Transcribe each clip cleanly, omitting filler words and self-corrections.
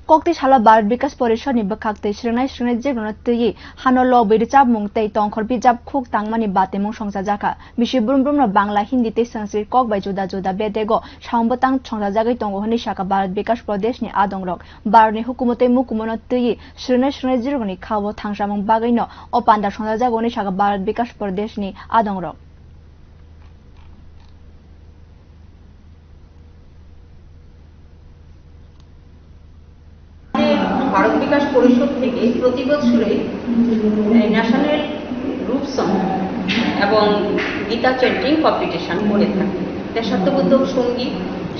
Koktisalo Bharat Bikash Parishad-ni bwkhaktwi swrwngnai twiwi hano lobwi rwchapmung tei tongthar bijap khuktangmungni bataimung songsajagha Bisibrum brumno Bangla Hindi tei Sankrit kok bai juda bedego bwtang songsajagwi tongo hinwi sakha Bharat Bikash Parishad-ni adongrog Bharat-ni hukumu tei mukumu twiwi swrwngnai khabo thangsamung bagwino o panda songsajagwi sakha Bharat Bikash Parishad-ni adongrog Bharat বিকাশ পরিষদ থেকে প্রতি বছরে national group song এবং Gita chanting competition করে থাকে। দেশাত্মবোধক সঙ্গীত,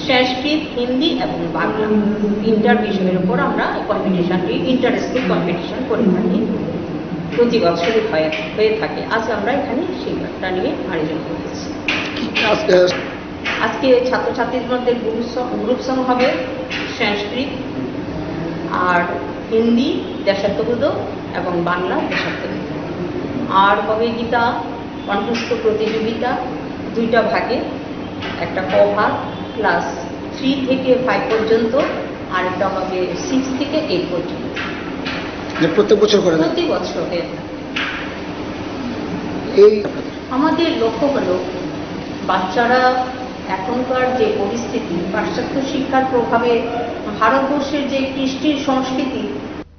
সংস্কৃত, হিন্দি এবং বাংলা তিনটার বিষয়ের উপর আমরা এই কম্পিটিশনটি ইন্টার স্কুল কম্পিটিশন করে থাকি, প্রতি বছরই হয়ে থাকে। আজ আমরা এখানে সেইটা নিয়ে আয়োজন করেছি। আজকে ছাত্রছাত্রীদের মধ্যে গ্রুপ সং হবে সংস্কৃত আর হিন্দি দেশাত্মবোধক এবং বাংলা দেশাত্মবোধক, আর হবে গীতা কণ্ঠস্থ প্রতিযোগিতা দুইটা ভাগে, একটা ক ভাগ ক্লাস 3 থেকে 5 পর্যন্ত, আর একটা হবে 6 থেকে 8 পর্যন্ত। প্রত্যেক বছর করে প্রতি বছর আমাদের লক্ষ্য হলো বাচ্চারা এখনকার যে পরিস্থিতি, পাশ্চাত্য শিক্ষার প্রভাবে ভারতবর্ষের যে কৃষ্টির সংস্কৃতি